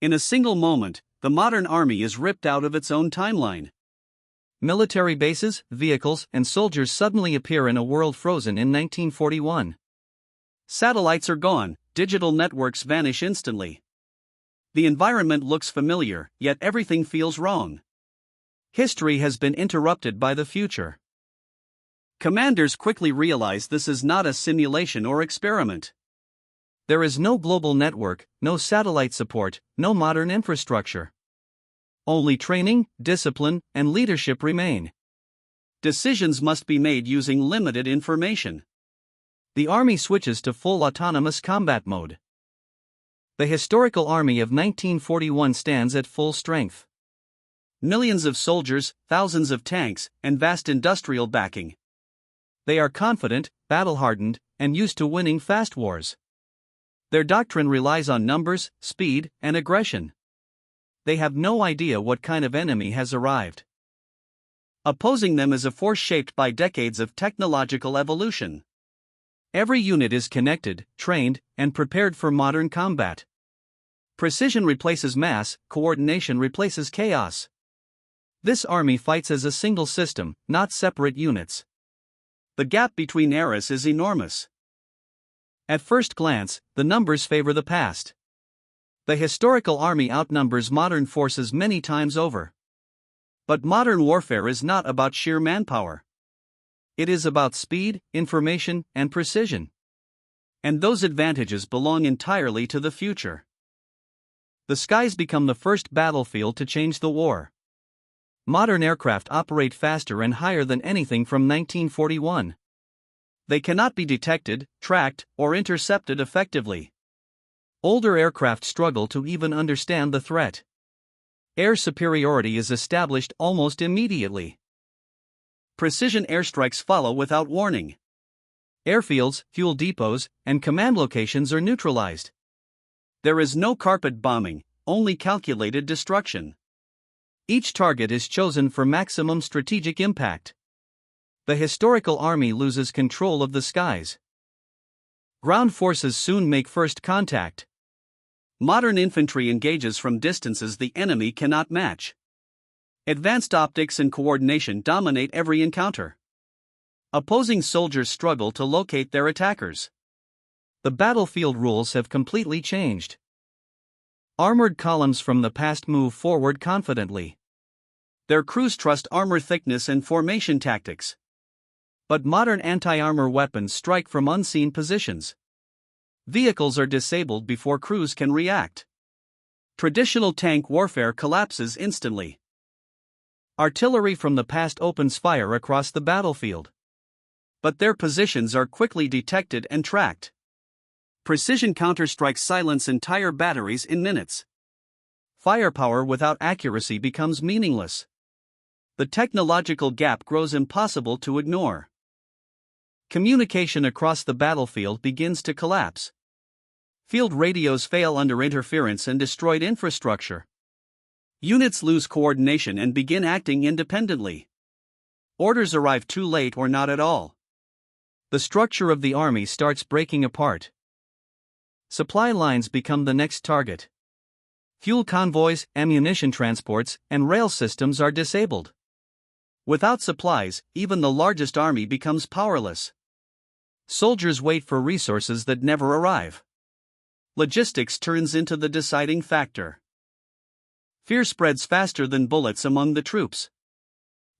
In a single moment, the modern army is ripped out of its own timeline. Military bases, vehicles, and soldiers suddenly appear in a world frozen in 1941. Satellites are gone, digital networks vanish instantly. The environment looks familiar, yet everything feels wrong. History has been interrupted by the future. Commanders quickly realize this is not a simulation or experiment. There is no global network, no satellite support, no modern infrastructure. Only training, discipline, and leadership remain. Decisions must be made using limited information. The army switches to full autonomous combat mode. The historical army of 1941 stands at full strength. Millions of soldiers, thousands of tanks, and vast industrial backing. They are confident, battle-hardened, and used to winning fast wars. Their doctrine relies on numbers, speed, and aggression. They have no idea what kind of enemy has arrived. Opposing them is a force shaped by decades of technological evolution. Every unit is connected, trained, and prepared for modern combat. Precision replaces mass, coordination replaces chaos. This army fights as a single system, not separate units. The gap between eras is enormous. At first glance, the numbers favor the past. The historical army outnumbers modern forces many times over. But modern warfare is not about sheer manpower. It is about speed, information, and precision. And those advantages belong entirely to the future. The skies become the first battlefield to change the war. Modern aircraft operate faster and higher than anything from 1941. They cannot be detected, tracked, or intercepted effectively. Older aircraft struggle to even understand the threat. Air superiority is established almost immediately. Precision airstrikes follow without warning. Airfields, fuel depots, and command locations are neutralized. There is no carpet bombing, only calculated destruction. Each target is chosen for maximum strategic impact. The historical army loses control of the skies. Ground forces soon make first contact. Modern infantry engages from distances the enemy cannot match. Advanced optics and coordination dominate every encounter. Opposing soldiers struggle to locate their attackers. The battlefield rules have completely changed. Armored columns from the past move forward confidently. Their crews trust armor thickness and formation tactics. But modern anti-armor weapons strike from unseen positions. Vehicles are disabled before crews can react. Traditional tank warfare collapses instantly. Artillery from the past opens fire across the battlefield. But their positions are quickly detected and tracked. Precision counterstrikes silence entire batteries in minutes. Firepower without accuracy becomes meaningless. The technological gap grows impossible to ignore. Communication across the battlefield begins to collapse. Field radios fail under interference and destroyed infrastructure. Units lose coordination and begin acting independently. Orders arrive too late or not at all. The structure of the army starts breaking apart. Supply lines become the next target. Fuel convoys, ammunition transports, and rail systems are disabled. Without supplies, even the largest army becomes powerless. Soldiers wait for resources that never arrive. Logistics turns into the deciding factor. Fear spreads faster than bullets among the troops.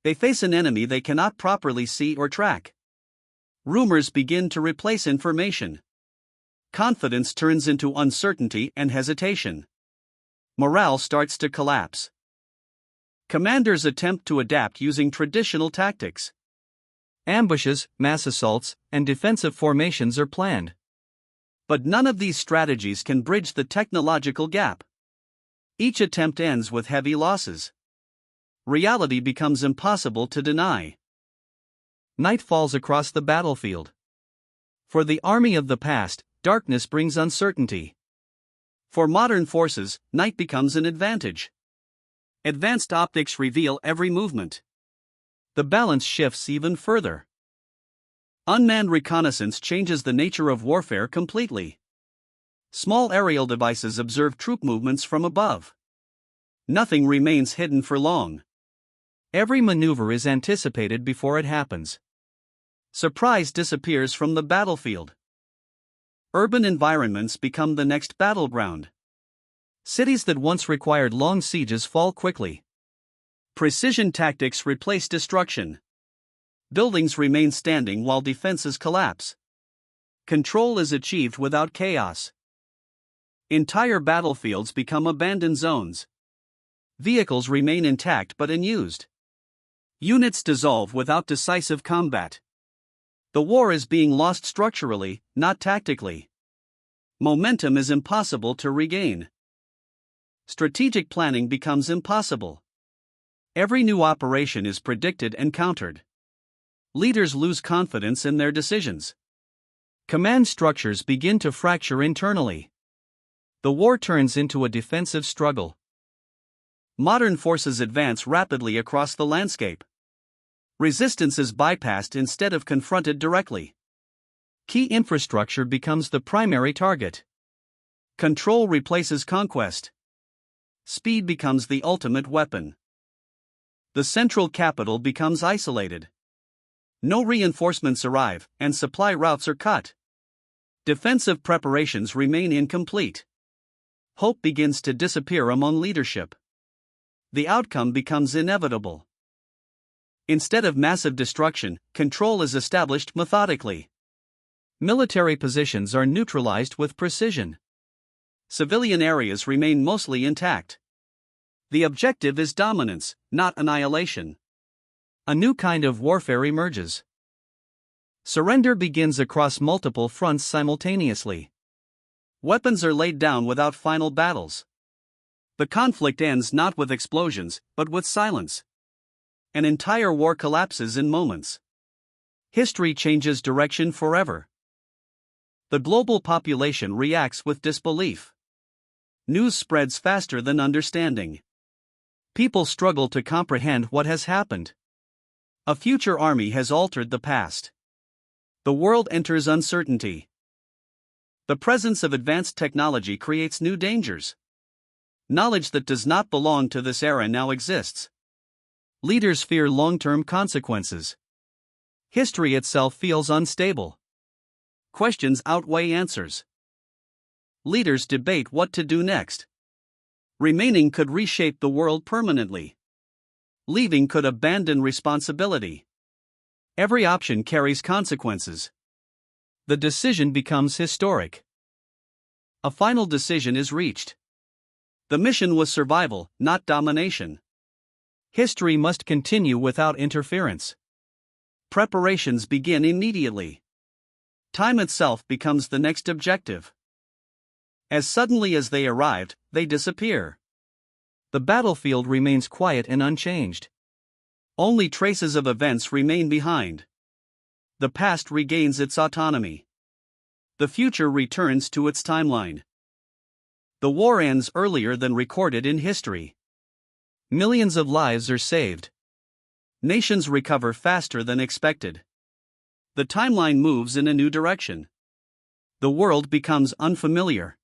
They face an enemy they cannot properly see or track. Rumors begin to replace information. Confidence turns into uncertainty and hesitation. Morale starts to collapse. Commanders attempt to adapt using traditional tactics. Ambushes, mass assaults, and defensive formations are planned. But none of these strategies can bridge the technological gap. Each attempt ends with heavy losses. Reality becomes impossible to deny. Night falls across the battlefield. For the army of the past, darkness brings uncertainty. For modern forces, night becomes an advantage. Advanced optics reveal every movement. The balance shifts even further. Unmanned reconnaissance changes the nature of warfare completely. Small aerial devices observe troop movements from above. Nothing remains hidden for long. Every maneuver is anticipated before it happens. Surprise disappears from the battlefield. Urban environments become the next battleground. Cities that once required long sieges fall quickly. Precision tactics replace destruction. Buildings remain standing while defenses collapse. Control is achieved without chaos. Entire battlefields become abandoned zones. Vehicles remain intact but unused. Units dissolve without decisive combat. The war is being lost structurally, not tactically. Momentum is impossible to regain. Strategic planning becomes impossible. Every new operation is predicted and countered. Leaders lose confidence in their decisions. Command structures begin to fracture internally. The war turns into a defensive struggle. Modern forces advance rapidly across the landscape. Resistance is bypassed instead of confronted directly. Key infrastructure becomes the primary target. Control replaces conquest. Speed becomes the ultimate weapon. The central capital becomes isolated. No reinforcements arrive, and supply routes are cut. Defensive preparations remain incomplete. Hope begins to disappear among leadership. The outcome becomes inevitable. Instead of massive destruction, control is established methodically. Military positions are neutralized with precision. Civilian areas remain mostly intact. The objective is dominance, not annihilation. A new kind of warfare emerges. Surrender begins across multiple fronts simultaneously. Weapons are laid down without final battles. The conflict ends not with explosions, but with silence. An entire war collapses in moments. History changes direction forever. The global population reacts with disbelief. News spreads faster than understanding. People struggle to comprehend what has happened. A future army has altered the past. The world enters uncertainty. The presence of advanced technology creates new dangers. Knowledge that does not belong to this era now exists. Leaders fear long-term consequences. History itself feels unstable. Questions outweigh answers. Leaders debate what to do next. Remaining could reshape the world permanently. Leaving could abandon responsibility. Every option carries consequences. The decision becomes historic. A final decision is reached. The mission was survival, not domination. History must continue without interference. Preparations begin immediately. Time itself becomes the next objective. As suddenly as they arrived, they disappear. The battlefield remains quiet and unchanged. Only traces of events remain behind. The past regains its autonomy. The future returns to its timeline. The war ends earlier than recorded in history. Millions of lives are saved. Nations recover faster than expected. The timeline moves in a new direction. The world becomes unfamiliar.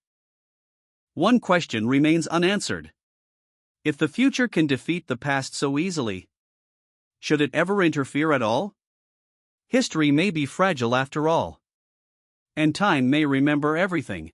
One question remains unanswered. If the future can defeat the past so easily, should it ever interfere at all? History may be fragile after all. And time may remember everything.